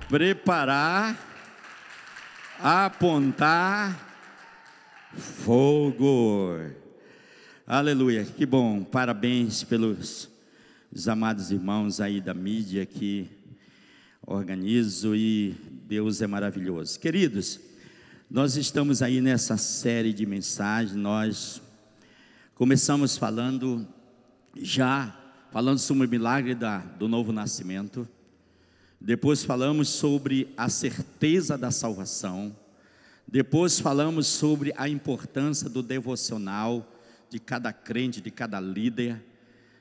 Preparar, apontar, fogo. Aleluia, que bom. Parabéns pelos amados irmãos aí da mídia que organizo, e Deus é maravilhoso. Queridos, nós estamos aí nessa série de mensagens. Nós começamos falando sobre o milagre do novo nascimento. Depois falamos sobre a certeza da salvação. Depois falamos sobre a importância do devocional de cada crente, de cada líder.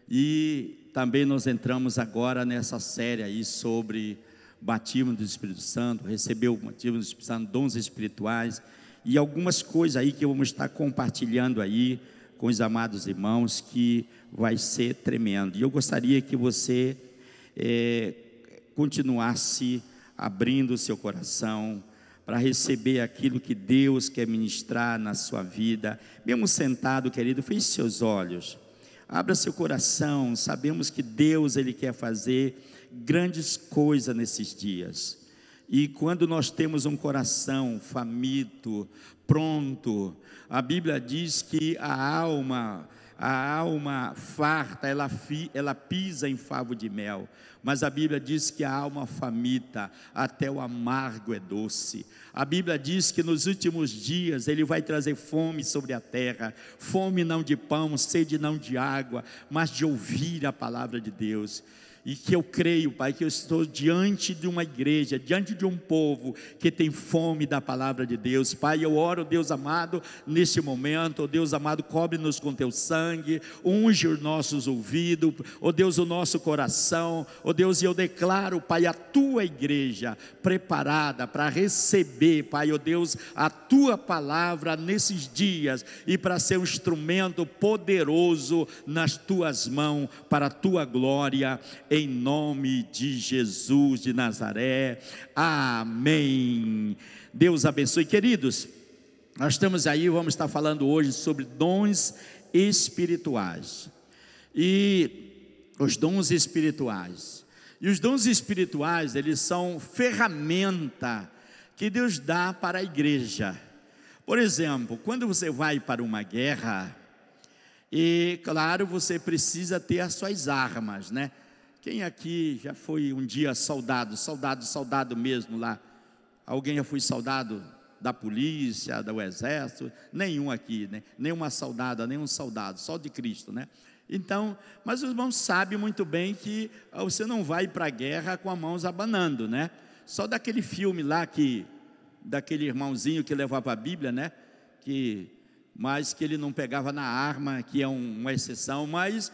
E também nós entramos agora nessa série aí sobre batismo do Espírito Santo, receber o batismo do Espírito Santo, dons espirituais e algumas coisas aí que vamos estar compartilhando aí com os amados irmãos, que vai ser tremendo. E eu gostaria que você continuasse abrindo o seu coração para receber aquilo que Deus quer ministrar na sua vida. Mesmo sentado, querido, feche seus olhos, abra seu coração. Sabemos que Deus, Ele quer fazer grandes coisas nesses dias. E quando nós temos um coração faminto, pronto, a Bíblia diz que a alma farta, ela pisa em favo de mel. Mas a Bíblia diz que a alma faminta, até o amargo é doce. A Bíblia diz que nos últimos dias Ele vai trazer fome sobre a terra. Fome não de pão, sede não de água, mas de ouvir a palavra de Deus. E que eu creio, Pai, que eu estou diante de uma igreja, diante de um povo que tem fome da palavra de Deus. Pai, eu oro, Deus amado, neste momento, Deus amado, cobre-nos com teu sangue, unge os nossos ouvidos, Deus, o nosso coração, Deus, e eu declaro, Pai, a tua igreja preparada para receber, Pai, Deus, a tua palavra nesses dias, e para ser um instrumento poderoso nas tuas mãos, para a tua glória, em nome de Jesus de Nazaré, amém. Deus abençoe. Queridos, nós estamos aí, vamos estar falando hoje sobre dons espirituais. E os dons espirituais, eles são ferramenta que Deus dá para a igreja. Por exemplo, quando você vai para uma guerra, e claro, você precisa ter as suas armas, né? Quem aqui já foi um dia soldado mesmo lá? Alguém já foi soldado da polícia, do exército? Nenhum aqui, né? Nenhuma soldada, nenhum soldado, só de Cristo, né? Então, mas os irmãos sabem muito bem que você não vai para a guerra com as mãos abanando, né? Só daquele filme lá, daquele irmãozinho que levava a Bíblia, né? Mas que ele não pegava na arma, que é uma exceção, mas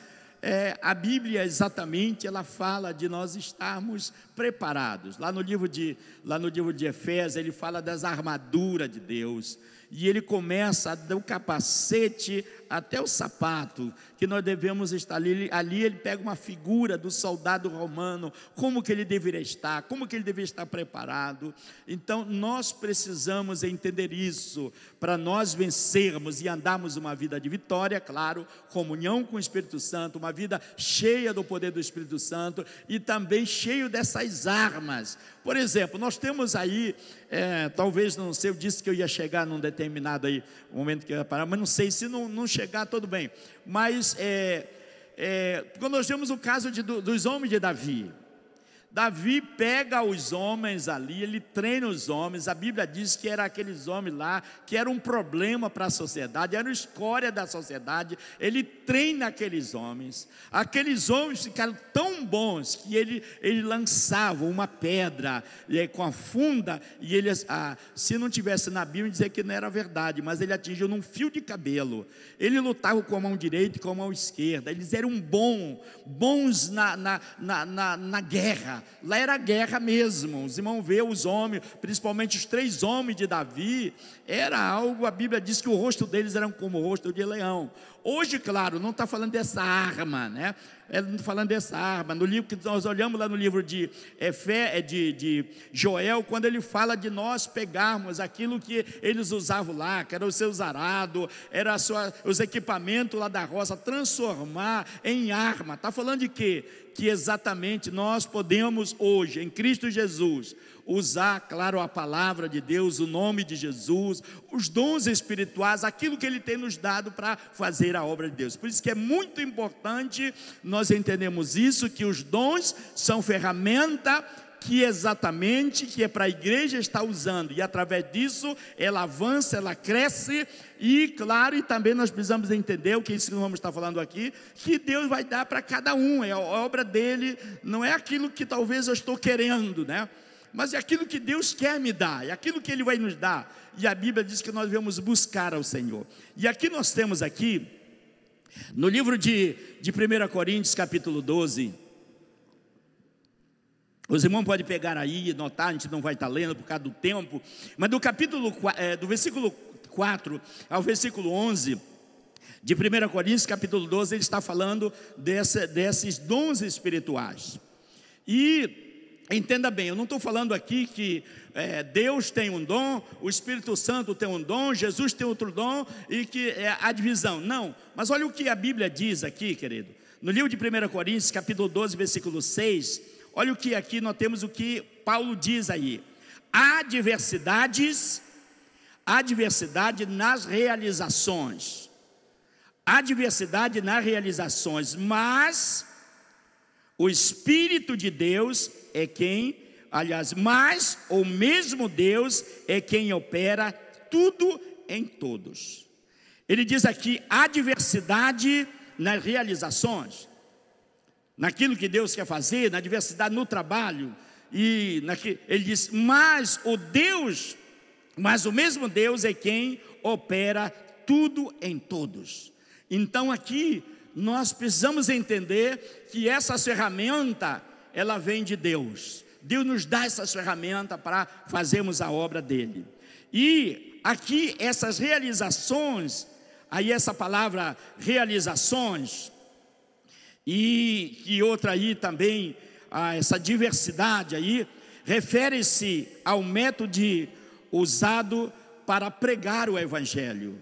a Bíblia exatamente, ela fala de nós estarmos preparados. Lá no livro de Efésios, ele fala das armaduras de Deus, e ele começa do capacete até o sapato, que nós devemos estar ali ele pega uma figura do soldado romano, como que ele deveria estar, como que ele deveria estar preparado. Então nós precisamos entender isso, para nós vencermos e andarmos uma vida de vitória, claro, comunhão com o Espírito Santo, uma vida cheia do poder do Espírito Santo, e também cheio dessas armas. Por exemplo, nós temos aí, talvez, não sei, eu disse que eu ia chegar num determinado aí, momento que eu ia parar, mas não sei, se não chegar, tudo bem. Mas, quando nós temos o caso dos homens de Davi, Davi pega os homens ali, ele treina os homens. A Bíblia diz que eram aqueles homens lá, que eram um problema para a sociedade, eram escória da sociedade. Ele treina aqueles homens ficaram tão bons, que ele lançava uma pedra com a funda, e se não tivesse na Bíblia, dizer que não era verdade, mas ele atingiu num fio de cabelo. Ele lutava com a mão direita e com a mão esquerda. Eles eram bons na guerra. Lá era guerra mesmo. Os irmãos vê os homens, principalmente os 3 homens de Davi, era algo, a Bíblia diz que o rosto deles era como o rosto de leão. Hoje, claro, não está falando dessa arma, né? Não está falando dessa arma. No livro que nós olhamos lá no livro de Joel, quando ele fala de nós pegarmos aquilo que eles usavam lá, que era o seu arado, era os equipamentos lá da roça, transformar em arma. Está falando de quê? Que exatamente nós podemos hoje, em Cristo Jesus, usar, claro, a palavra de Deus, o nome de Jesus, os dons espirituais, aquilo que Ele tem nos dado para fazer a obra de Deus. Por isso que é muito importante nós entendermos isso, que os dons são ferramenta que é para a igreja estar usando, e através disso ela avança, ela cresce, e claro, e também nós precisamos entender o que isso que nós vamos estar falando aqui, que Deus vai dar para cada um, é a obra dele, não é aquilo que talvez eu estou querendo, né? Mas é aquilo que Deus quer me dar, é aquilo que Ele vai nos dar, e a Bíblia diz que nós devemos buscar ao Senhor. E aqui nós temos aqui, no livro de 1 Coríntios capítulo 12, os irmãos podem pegar aí e notar, a gente não vai estar lendo por causa do tempo, mas do versículo 4 ao versículo 11, de 1 Coríntios capítulo 12, ele está falando desses dons espirituais. E entenda bem, eu não estou falando aqui que Deus tem um dom, o Espírito Santo tem um dom, Jesus tem outro dom, e que é a divisão, não. Mas olha o que a Bíblia diz aqui, querido, no livro de 1 Coríntios capítulo 12, versículo 6, olha o que aqui nós temos, o que Paulo diz aí: há diversidade nas realizações, mas o Espírito de Deus é quem, mas o mesmo Deus é quem opera tudo em todos. Ele diz aqui, há diversidade nas realizações, naquilo que Deus quer fazer, na diversidade no trabalho, ele diz, mas o mesmo Deus é quem opera tudo em todos. Então aqui nós precisamos entender que essa ferramenta, ela vem de Deus. Deus nos dá essas ferramentas para fazermos a obra dele. E aqui essas realizações, aí essa palavra realizações, e outra aí também, essa diversidade aí, refere-se ao método usado para pregar o Evangelho.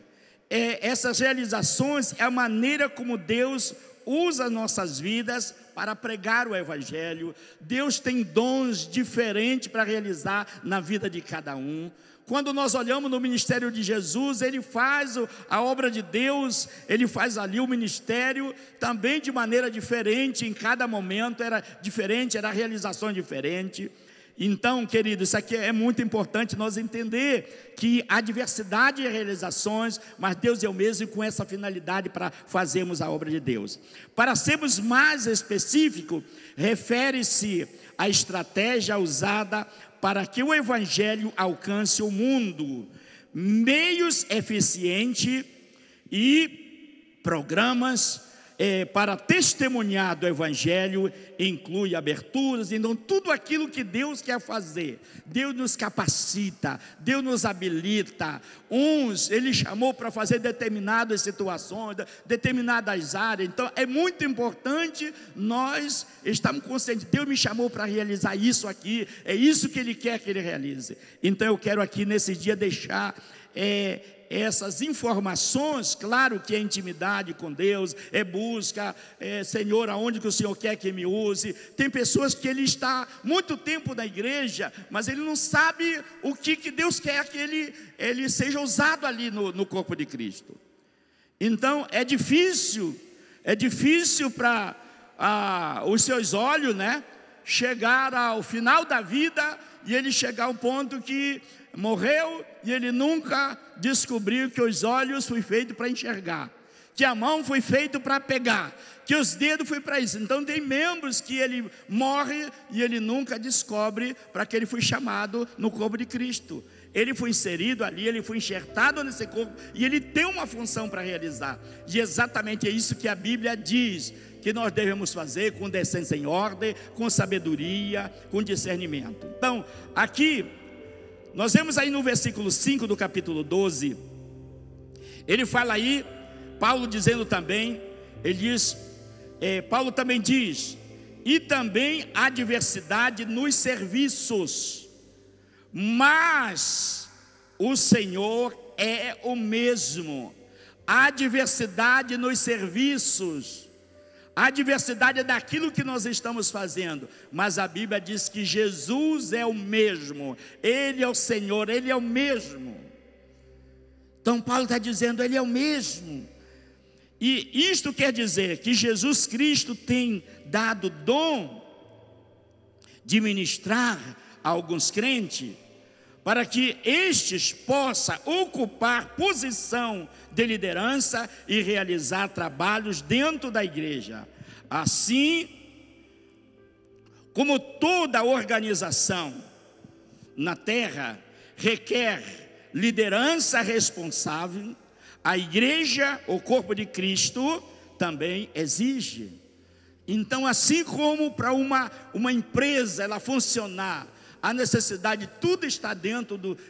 Essas realizações é a maneira como Deus usa nossas vidas para pregar o Evangelho. Deus tem dons diferentes para realizar na vida de cada um. Quando nós olhamos no ministério de Jesus, Ele faz a obra de Deus, Ele faz ali o ministério também de maneira diferente, em cada momento era diferente, era realização diferente. Então, querido, isso aqui é muito importante nós entender que há diversidade de realizações, mas Deus é o mesmo, e com essa finalidade para fazermos a obra de Deus. Para sermos mais específicos, refere-se à estratégia usada para que o Evangelho alcance o mundo, meios eficientes e programas para testemunhar do Evangelho, inclui aberturas. Então tudo aquilo que Deus quer fazer, Deus nos capacita, Deus nos habilita. Ele chamou para fazer determinadas situações, determinadas áreas. Então é muito importante nós estamos conscientes, Deus me chamou para realizar isso aqui, é isso que Ele quer que Ele realize. Então eu quero aqui nesse dia deixar essas informações. Claro que é intimidade com Deus, é busca, Senhor, aonde que o Senhor quer que me use. Tem pessoas que ele está muito tempo na igreja, mas ele não sabe o que Deus quer que ele seja usado ali no corpo de Cristo. Então é difícil para os seus olhos, né, chegar ao final da vida e ele chegar ao ponto que morreu e ele nunca descobriu que os olhos foi feito para enxergar, que a mão foi feito para pegar, que os dedos foi para isso. Então tem membros que ele morre e ele nunca descobre para que ele foi chamado no corpo de Cristo. Ele foi inserido ali, ele foi enxertado nesse corpo e ele tem uma função para realizar. E exatamente é isso que a Bíblia diz que nós devemos fazer, com decência em ordem, com sabedoria, com discernimento. Então aqui nós vemos aí no versículo 5 do capítulo 12, ele fala aí, Paulo dizendo também, ele diz, Paulo também diz, e também há diversidade nos serviços, mas o Senhor é o mesmo. Há diversidade nos serviços, A diversidade é daquilo que nós estamos fazendo, mas a Bíblia diz que Jesus é o mesmo, Ele é o Senhor, Ele é o mesmo. Então Paulo está dizendo, Ele é o mesmo. E isto quer dizer que Jesus Cristo tem dado dom de ministrar a alguns crentes, para que estes possam ocupar posição de liderança e realizar trabalhos dentro da igreja. Assim como toda organização na terra requer liderança responsável, a igreja, o corpo de Cristo, também exige. Então, assim como para uma empresa ela funcionar, a necessidade, tudo está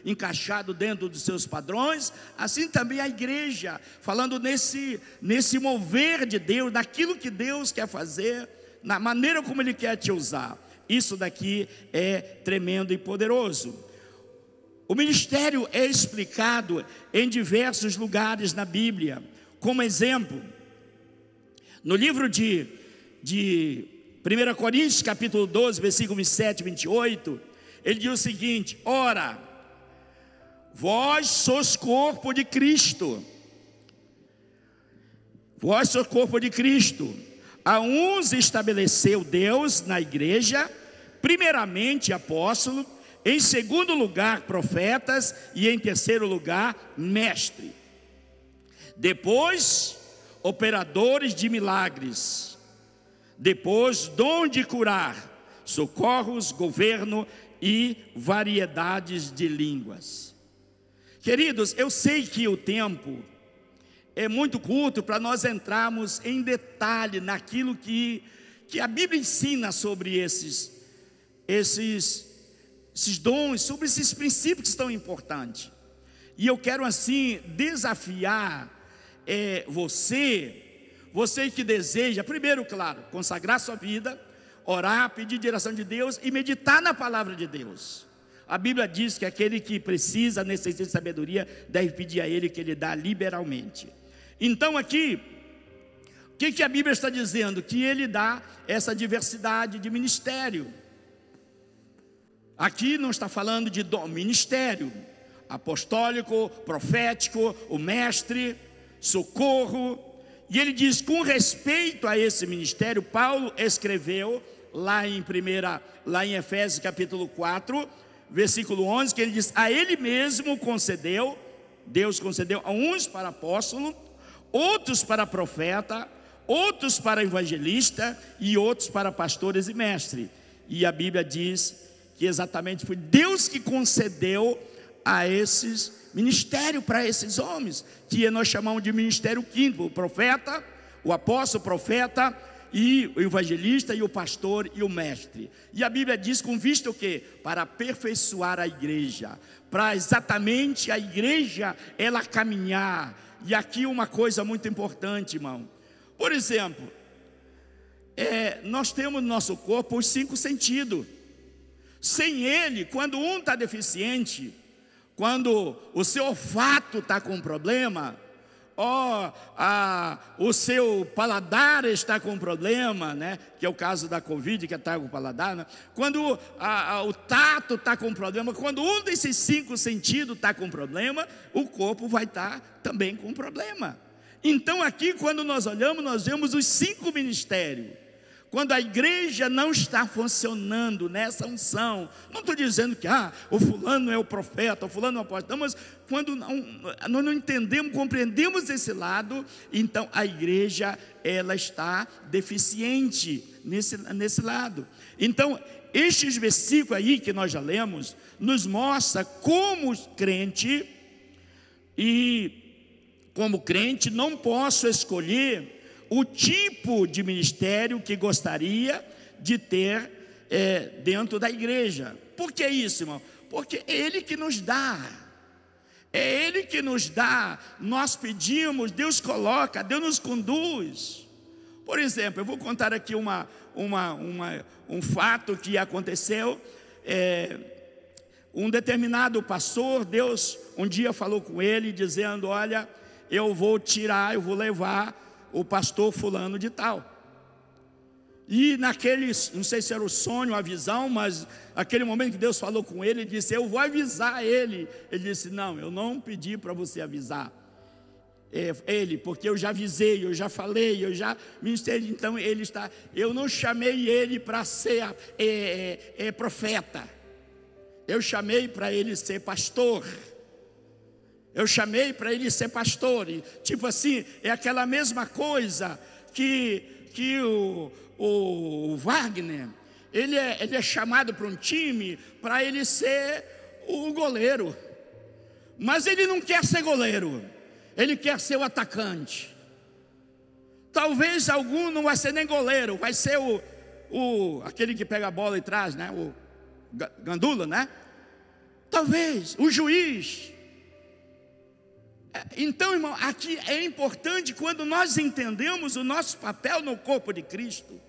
encaixado dentro dos seus padrões, assim também a igreja, falando nesse mover de Deus, daquilo que Deus quer fazer, na maneira como Ele quer te usar. Isso daqui é tremendo e poderoso. O ministério é explicado em diversos lugares na Bíblia. Como exemplo, no livro de 1 Coríntios, capítulo 12, versículo 27 e 28, ele diz o seguinte: ora, vós sois corpo de Cristo, vós sois corpo de Cristo. A uns estabeleceu Deus na igreja, primeiramente apóstolo, em segundo lugar profetas, e em terceiro lugar mestre, depois operadores de milagres, depois dom de curar, socorros, governo e variedades de línguas. Queridos, eu sei que o tempo é muito curto para nós entrarmos em detalhe naquilo que a Bíblia ensina sobre esses dons, sobre esses princípios tão importantes. E eu quero assim desafiar você que deseja, primeiro, claro, consagrar sua vida, orar, pedir direção de Deus e meditar na palavra de Deus. A Bíblia diz que aquele que precisa, necessita de sabedoria, deve pedir a Ele, que Ele dá liberalmente. Então aqui, o que a Bíblia está dizendo? Que Ele dá essa diversidade de ministério. Aqui não está falando de ministério apostólico, profético, o mestre, socorro. E ele diz, com respeito a esse ministério, Paulo escreveu lá em Efésios capítulo 4, versículo 11, que ele diz, a ele mesmo concedeu, Deus concedeu a uns para apóstolo, outros para profeta, outros para evangelista e outros para pastores e mestres. E a Bíblia diz que exatamente foi Deus que concedeu a esses ministério para esses homens, que nós chamamos de ministério quinto: o profeta, o apóstolo, o profeta, e o evangelista, e o pastor, e o mestre. E a Bíblia diz, com vista o quê? Para aperfeiçoar a igreja, para exatamente a igreja ela caminhar. E aqui uma coisa muito importante, irmão. Por exemplo, nós temos no nosso corpo os 5 sentidos. Sem ele, quando um está deficiente, quando o seu olfato está com problema, o seu paladar está com problema, né? Que é o caso da Covid, que está com o paladar, né? Quando o tato está com problema, quando um desses 5 sentidos está com problema, o corpo vai estar também com problema. Então aqui, quando nós olhamos, nós vemos os 5 ministérios. Quando a igreja não está funcionando nessa unção, não estou dizendo que o fulano é o profeta, o fulano é o apóstolo, mas quando nós não entendemos, compreendemos esse lado, então a igreja ela está deficiente nesse lado. Então estes versículos aí que nós já lemos, nos mostra como crente, não posso escolher o tipo de ministério que gostaria de ter dentro da igreja. Por que isso, irmão? Porque é Ele que nos dá. É Ele que nos dá. Nós pedimos, Deus coloca, Deus nos conduz. Por exemplo, eu vou contar aqui um fato que aconteceu. Um determinado pastor, Deus um dia falou com ele, dizendo, olha, eu vou levar o pastor fulano de tal. E naquele, não sei se era o sonho, a visão, mas aquele momento que Deus falou com ele, ele disse: eu vou avisar ele. Ele disse: não, eu não pedi para você avisar ele, porque eu já avisei, eu já falei, eu já ministrei. Então ele está, eu não chamei ele para ser profeta, eu chamei para ele ser pastor. Eu chamei para ele ser pastor. E, tipo assim, é aquela mesma coisa que o Wagner, ele é chamado para um time para ele ser o goleiro, mas ele não quer ser goleiro, ele quer ser o atacante. Talvez algum não vai ser nem goleiro, vai ser aquele que pega a bola e traz, né? O gandula, né? Talvez o juiz. Então, irmão, aqui é importante quando nós entendemos o nosso papel no corpo de Cristo.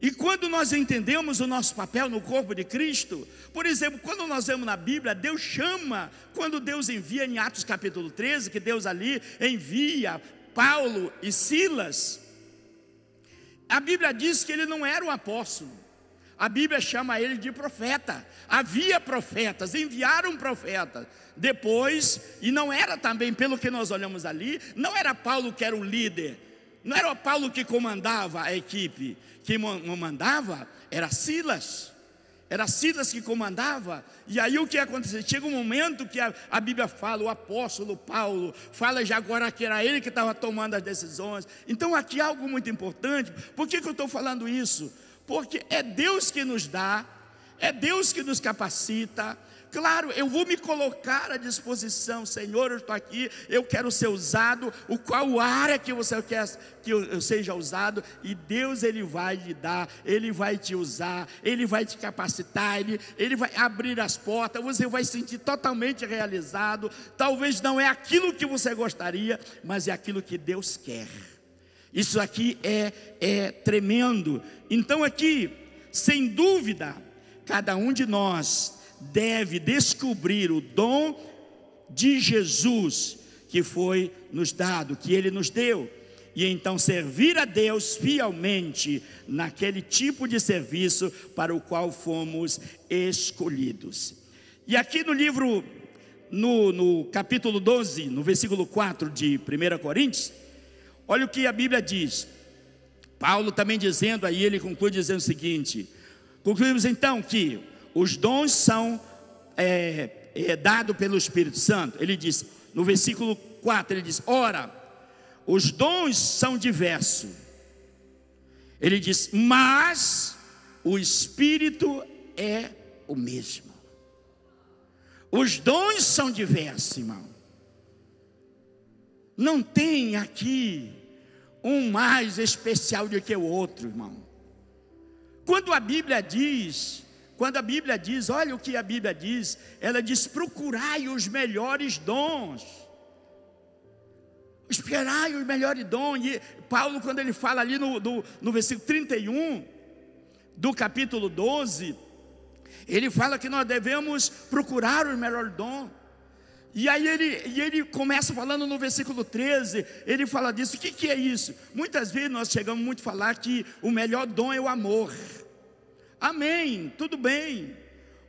E quando nós entendemos o nosso papel no corpo de Cristo, por exemplo, quando nós vemos na Bíblia, Deus chama, quando Deus envia em Atos capítulo 13, que Deus ali envia Paulo e Silas, a Bíblia diz que ele não era um apóstolo. A Bíblia chama ele de profeta. Havia profetas, enviaram profetas. Depois, e não era também, pelo que nós olhamos ali, não era Paulo que era o líder, não era Paulo que comandava a equipe. Quem mandava era Silas. Era Silas que comandava. E aí o que aconteceu? Chega um momento que a Bíblia fala, o apóstolo Paulo fala já agora que era ele que estava tomando as decisões. Então aqui há algo muito importante. Por que eu estou falando isso? Porque é Deus que nos dá, é Deus que nos capacita. Claro, eu vou me colocar à disposição. Senhor, eu estou aqui, eu quero ser usado. Qual área que você quer que eu seja usado? E Deus, Ele vai lhe dar, Ele vai te usar, Ele vai te capacitar, Ele vai abrir as portas. Você vai se sentir totalmente realizado. Talvez não é aquilo que você gostaria, mas é aquilo que Deus quer. Isso aqui é tremendo. Então aqui, sem dúvida, cada um de nós deve descobrir o dom de Jesus que foi nos dado, que Ele nos deu, e então servir a Deus fielmente naquele tipo de serviço para o qual fomos escolhidos. E aqui no livro, no capítulo 12, no versículo 4 de 1 Coríntios, olha o que a Bíblia diz. Paulo também dizendo, aí ele conclui dizendo o seguinte: concluímos então que os dons são dados pelo Espírito Santo. Ele diz, no versículo 4, ele diz: ora, os dons são diversos. Ele diz, mas o Espírito é o mesmo. Os dons são diversos, irmão. Não tem aqui um mais especial do que o outro, irmão. Quando a Bíblia diz, olha o que a Bíblia diz, ela diz: procurai os melhores dons. Esperai os melhores dons. E Paulo, quando ele fala ali no versículo 31 do capítulo 12, ele fala que nós devemos procurar os melhores dons. E aí ele começa falando no versículo 13, ele fala disso. O que é isso? Muitas vezes nós chegamos muito a falar que o melhor dom é o amor. Amém, tudo bem,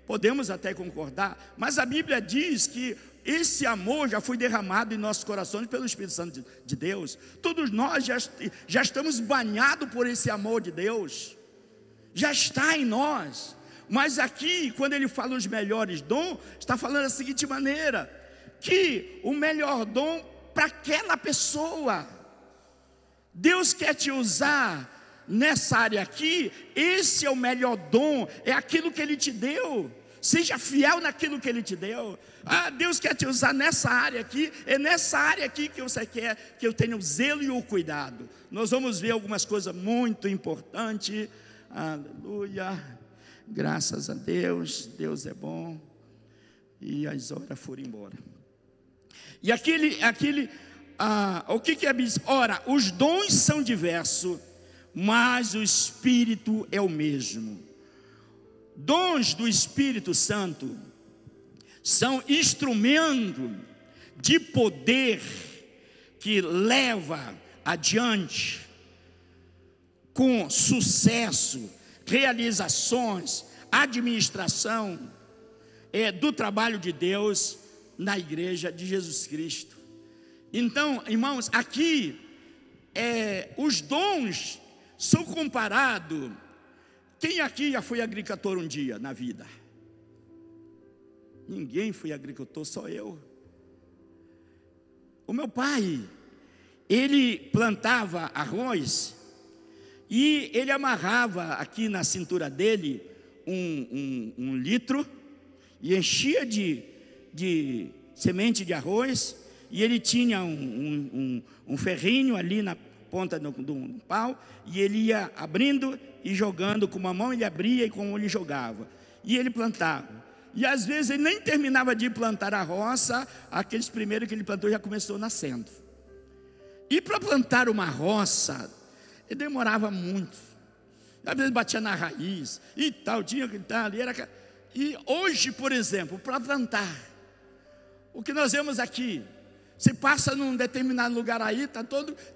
podemos até concordar, mas a Bíblia diz que esse amor já foi derramado em nossos corações pelo Espírito Santo de Deus. Todos nós já estamos banhados por esse amor de Deus, já está em nós. Mas aqui, quando ele fala os melhores dons, está falando da seguinte maneira: que o melhor dom para aquela pessoa, Deus quer te usar nessa área aqui. Esse é o melhor dom, é aquilo que Ele te deu. Seja fiel naquilo que Ele te deu. Deus quer te usar nessa área aqui. É nessa área aqui que você quer que eu tenha o zelo e o cuidado. Nós vamos ver algumas coisas muito importantes. Aleluia, graças a Deus, Deus é bom. E as horas foram embora. E o que é isso? Ora, os dons são diversos, mas o Espírito é o mesmo. Dons do Espírito Santo são instrumento de poder que leva adiante com sucesso, realizações, administração do trabalho de Deus na igreja de Jesus Cristo. Então, irmãos, aqui os dons são comparados. Quem aqui já foi agricultor um dia na vida? Ninguém foi agricultor, só eu. O meu pai, ele plantava arroz e ele amarrava aqui na cintura dele um litro e enchia de semente de arroz, e ele tinha um ferrinho ali na ponta do pau, e ele ia abrindo e jogando com uma mão, ele abria e com uma ele jogava, e ele plantava. E às vezes ele nem terminava de plantar a roça, aqueles primeiros que ele plantou já começou nascendo. E para plantar uma roça, ele demorava muito. Às vezes batia na raiz e tal, tinha que estar ali. E hoje, por exemplo, para plantar, o que nós vemos aqui, você passa num determinado lugar aí,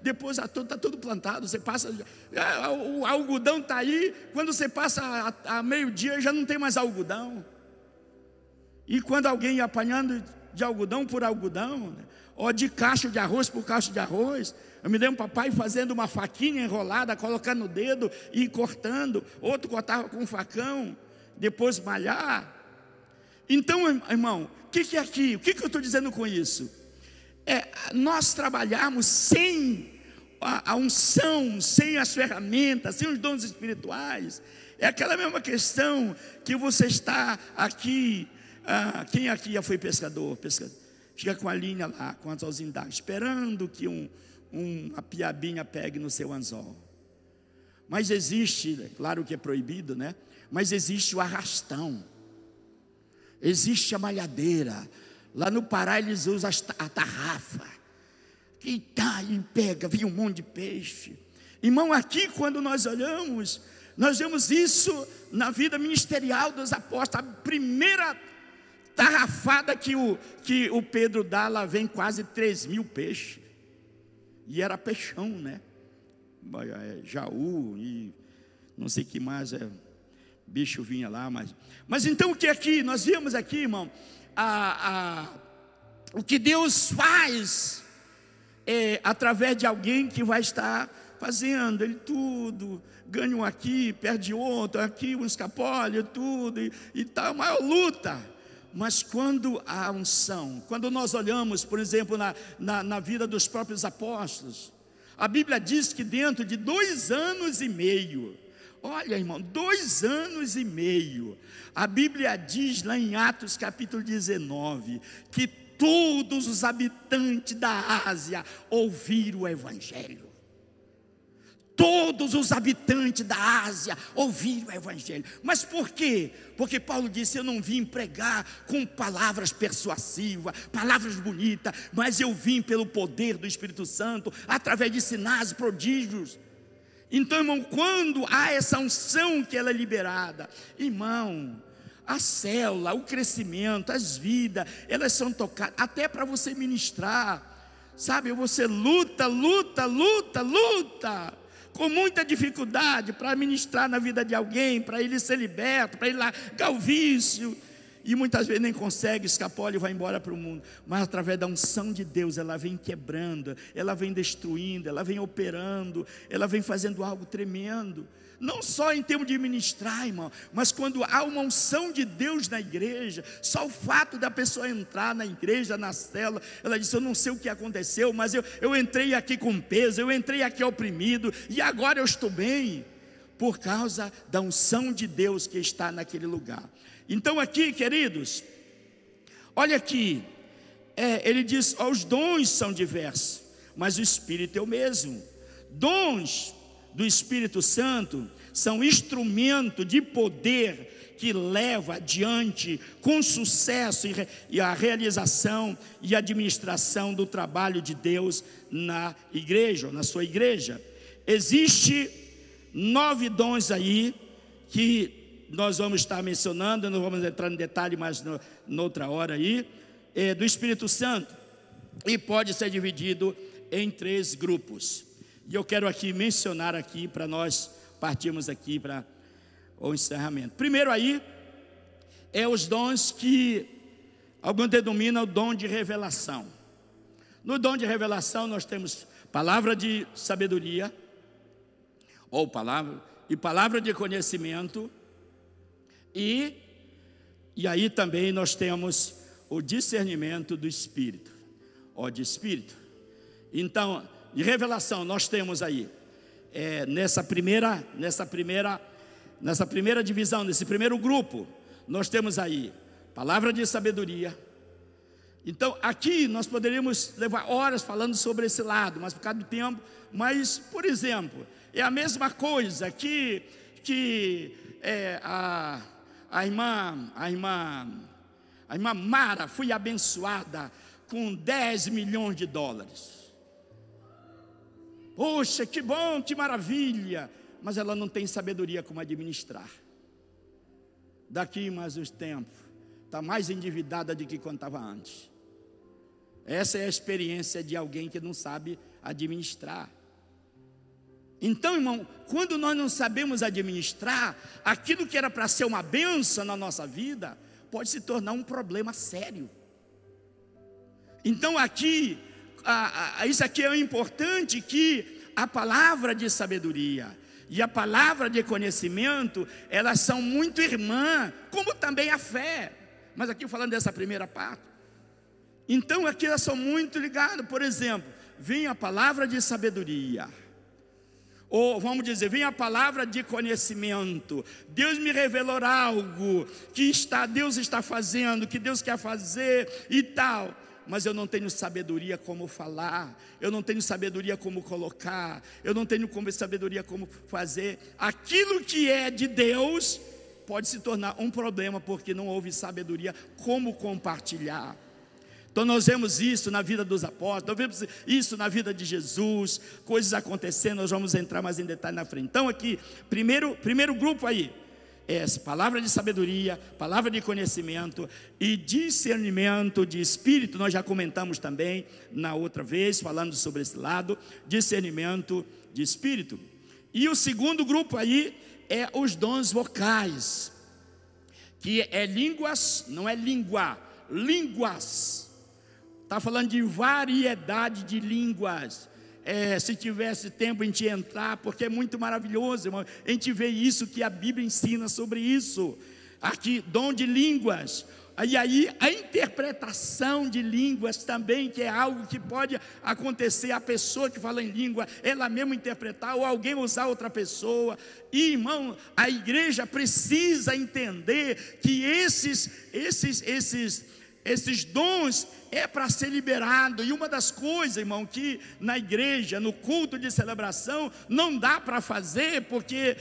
depois está tudo plantado. Você passa, o algodão está aí, quando você passa a meio-dia já não tem mais algodão. E quando alguém ia apanhando de algodão por algodão, né, ou de cacho de arroz por cacho de arroz, eu me lembro papai fazendo uma faquinha enrolada, colocando no dedo e cortando, outro cortava com um facão, depois malhar. Então, irmão, o que é aqui? O que eu estou dizendo com isso? Nós trabalharmos sem a unção, sem as ferramentas, sem os dons espirituais. É aquela mesma questão que você está aqui. Quem aqui já foi pescador? Fica com a linha lá, com o anzolzinho d'água, esperando que uma piabinha pegue no seu anzol. Mas existe, claro que é proibido, né? Mas existe o arrastão, existe a malhadeira. Lá no Pará eles usam a tarrafa, que tá e pega, vem um monte de peixe. Irmão, aqui quando nós olhamos, nós vemos isso na vida ministerial dos apóstolos. A primeira tarrafada que o Pedro dá, lá vem quase 3.000 peixes. E era peixão, né? Jaú e não sei o que mais, bicho vinha lá. Mas então o que aqui, nós vemos aqui, irmão, o que Deus faz através de alguém que vai estar fazendo, ele tudo, ganha um aqui, perde outro, aqui um escapole, tudo, e tal, maior luta. Mas quando a unção, quando nós olhamos, por exemplo, na vida dos próprios apóstolos, a Bíblia diz que dentro de 2 anos e meio, olha, irmão, 2 anos e meio, a Bíblia diz lá em Atos capítulo 19, que todos os habitantes da Ásia ouviram o Evangelho. Todos os habitantes da Ásia ouviram o Evangelho. Mas por quê? Porque Paulo disse: eu não vim pregar com palavras persuasivas, palavras bonitas, mas eu vim pelo poder do Espírito Santo, através de sinais, prodígios. Então, irmão, quando há essa unção que ela é liberada, irmão, a célula, o crescimento, as vidas, elas são tocadas, até para você ministrar, sabe, você luta, com muita dificuldade para ministrar na vida de alguém, para ele ser liberto, para ele largar o vício, e muitas vezes nem consegue, escapole e vai embora para o mundo. Mas através da unção de Deus, ela vem quebrando, ela vem destruindo, ela vem operando, ela vem fazendo algo tremendo. Não só em termos de ministrar, irmão, mas quando há uma unção de Deus na igreja, só o fato da pessoa entrar na igreja, na célula, ela diz: eu não sei o que aconteceu, mas eu entrei aqui com peso, eu entrei aqui oprimido, e agora eu estou bem, por causa da unção de Deus que está naquele lugar. Então aqui, queridos, olha aqui, ele diz: os dons são diversos, mas o Espírito é o mesmo. Dons do Espírito Santo são instrumento de poder que leva adiante com sucesso e a realização e administração do trabalho de Deus na igreja, na sua igreja. Existe 9 dons aí que nós vamos estar mencionando, não vamos entrar em detalhe mais noutra hora aí, do Espírito Santo, e pode ser dividido em 3 grupos. E eu quero aqui mencionar aqui para nós partirmos aqui para o encerramento. Primeiro aí é os dons que alguns denominam o dom de revelação. No dom de revelação nós temos palavra de sabedoria, ou palavra de conhecimento, e aí também nós temos o discernimento do Espírito, de Espírito. Então, de revelação nós temos aí, nessa primeira divisão, nesse primeiro grupo, nós temos aí palavra de sabedoria. Então aqui nós poderíamos levar horas falando sobre esse lado, mas por causa do tempo. Mas, por exemplo, é a mesma coisa que a irmã Mara foi abençoada com 10 milhões de dólares. Poxa, que bom, que maravilha. Mas ela não tem sabedoria como administrar. Daqui mais uns tempos, está mais endividada do que quando estava antes. Essa é a experiência de alguém que não sabe administrar. Então, irmão, quando nós não sabemos administrar, aquilo que era para ser uma bênção na nossa vida, pode se tornar um problema sério. Então aqui, isso aqui é importante, que a palavra de sabedoria e a palavra de conhecimento, elas são muito irmã, como também a fé. Mas aqui falando dessa primeira parte, então aqui elas são muito ligadas. Por exemplo, vem a palavra de sabedoria, ou vamos dizer, vem a palavra de conhecimento. Deus me revelou algo que Deus está fazendo, que Deus quer fazer e tal, mas eu não tenho sabedoria como falar, eu não tenho sabedoria como colocar, eu não tenho sabedoria como fazer. Aquilo que é de Deus pode se tornar um problema, porque não houve sabedoria como compartilhar. Então nós vemos isso na vida dos apóstolos, nós vemos isso na vida de Jesus, coisas acontecendo. Nós vamos entrar mais em detalhe na frente. Então aqui, primeiro grupo aí, palavra de sabedoria, palavra de conhecimento e discernimento de espírito. Nós já comentamos também na outra vez, falando sobre esse lado, discernimento de espírito. E o segundo grupo aí é os dons vocais, que é línguas, não é língua, línguas. Está falando de variedade de línguas. Se tivesse tempo a gente ia entrar, porque é muito maravilhoso, irmão. A gente vê isso, que a Bíblia ensina sobre isso. Aqui, dom de línguas. E aí, a interpretação de línguas também, que é algo que pode acontecer. A pessoa que fala em língua, ela mesma interpretar, ou alguém usar outra pessoa. E, irmão, a igreja precisa entender que esses dons é para ser liberado. E uma das coisas, irmão, que na igreja, no culto de celebração, não dá para fazer, porque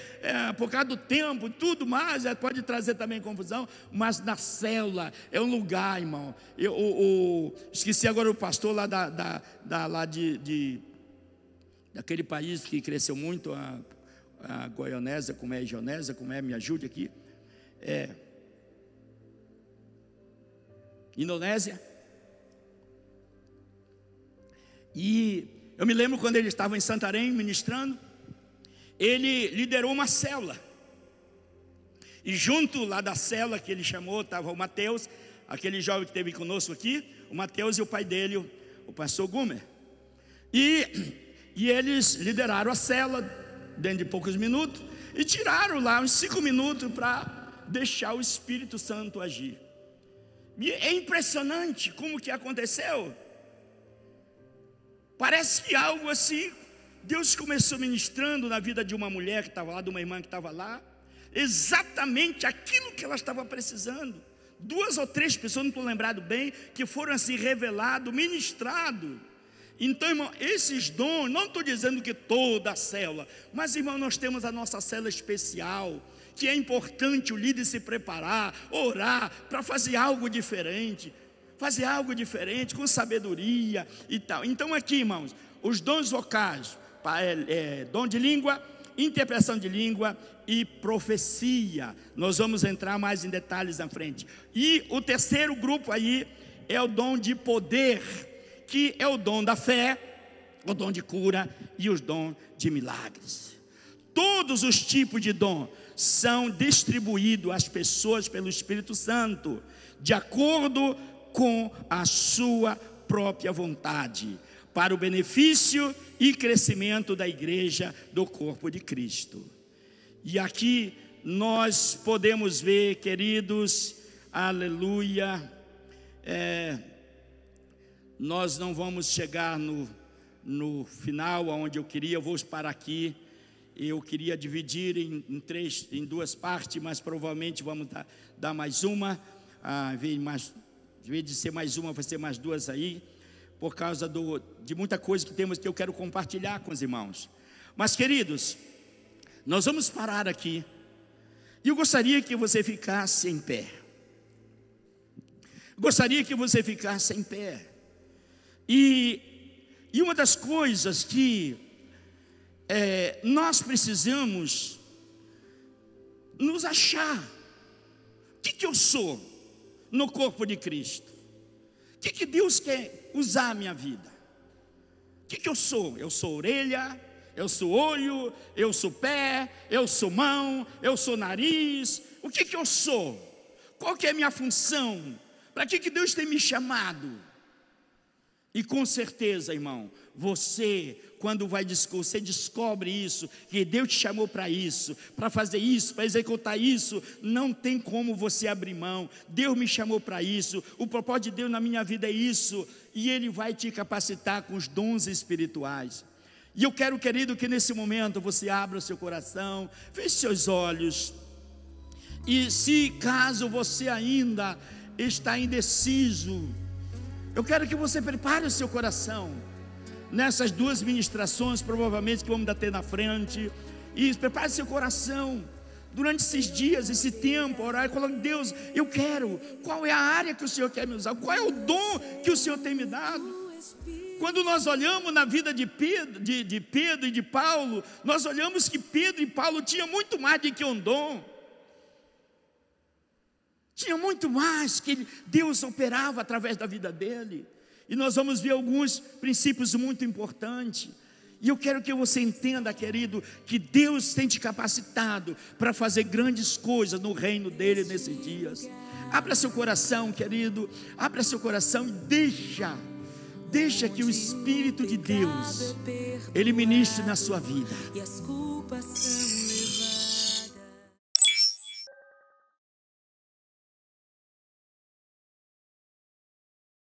por causa do tempo, tudo mais, pode trazer também confusão. Mas na célula é um lugar, irmão. Esqueci agora o pastor lá daquele país que cresceu muito, a Goianésia, como é Ionésia, como é, me ajude aqui. Indonésia. E eu me lembro quando ele estava em Santarém ministrando, ele liderou uma célula. E junto lá da célula que ele chamou, estava o Mateus, aquele jovem que esteve conosco aqui, o Mateus e o pai dele, o pastor Gumer. E eles lideraram a célula dentro de poucos minutos e tiraram lá uns 5 minutos para deixar o Espírito Santo agir. E é impressionante como que aconteceu. Parece que algo assim, Deus começou ministrando na vida de uma mulher que estava lá, de uma irmã que estava lá, exatamente aquilo que ela estava precisando. 2 ou 3 pessoas, não estou lembrado bem, que foram assim revelados, ministrados. Então, irmão, esses dons, não estou dizendo que toda a célula, mas, irmão, nós temos a nossa célula especial, que é importante o líder se preparar, orar, para fazer algo diferente com sabedoria e tal. Então aqui, irmãos, os dons vocais, dom de língua, interpretação de língua e profecia. Nós vamos entrar mais em detalhes na frente. E o terceiro grupo aí é o dom de poder, que é o dom da fé, o dom de cura e os dons de milagres. Todos os tipos de dom são distribuídos às pessoas pelo Espírito Santo, de acordo com a sua própria vontade, para o benefício e crescimento da igreja, do corpo de Cristo. E aqui nós podemos ver, queridos, aleluia, nós não vamos chegar no final, aonde eu vou parar aqui. Eu queria dividir em duas partes, mas provavelmente vamos dar mais uma, em vez de ser mais uma, vai ser mais duas aí, por causa de muita coisa que eu quero compartilhar com os irmãos. Mas, queridos, nós vamos parar aqui, e eu gostaria que você ficasse em pé. Gostaria que você ficasse em pé. E uma das coisas que nós precisamos nos achar. O que eu sou no corpo de Cristo? O que Deus quer usar a minha vida? O que eu sou? Eu sou orelha, eu sou olho, eu sou pé, eu sou mão, eu sou nariz. O que eu sou? Qual que é a minha função? Para que Deus tem me chamado? E com certeza, irmão, você descobre isso, que Deus te chamou para isso, para fazer isso, para executar isso, não tem como você abrir mão. Deus me chamou para isso, o propósito de Deus na minha vida é isso, e Ele vai te capacitar com os dons espirituais. E eu quero, querido, que nesse momento você abra o seu coração, feche seus olhos, e se caso você ainda está indeciso, eu quero que você prepare o seu coração nessas duas ministrações, provavelmente que vamos ter na frente, e prepare seu coração durante esses dias, esse tempo, orar e falar: Deus, eu quero, qual é a área que o Senhor quer me usar, qual é o dom que o Senhor tem me dado. Quando nós olhamos na vida de Pedro e de Paulo, nós olhamos que Pedro e Paulo tinham muito mais do que um dom. Tinha muito mais que Deus operava através da vida dele. E nós vamos ver alguns princípios muito importantes. E eu quero que você entenda, querido, que Deus tem te capacitado para fazer grandes coisas no reino dele nesses dias. Abra seu coração, querido, abra seu coração e deixa que o Espírito de Deus, Ele ministre na sua vida.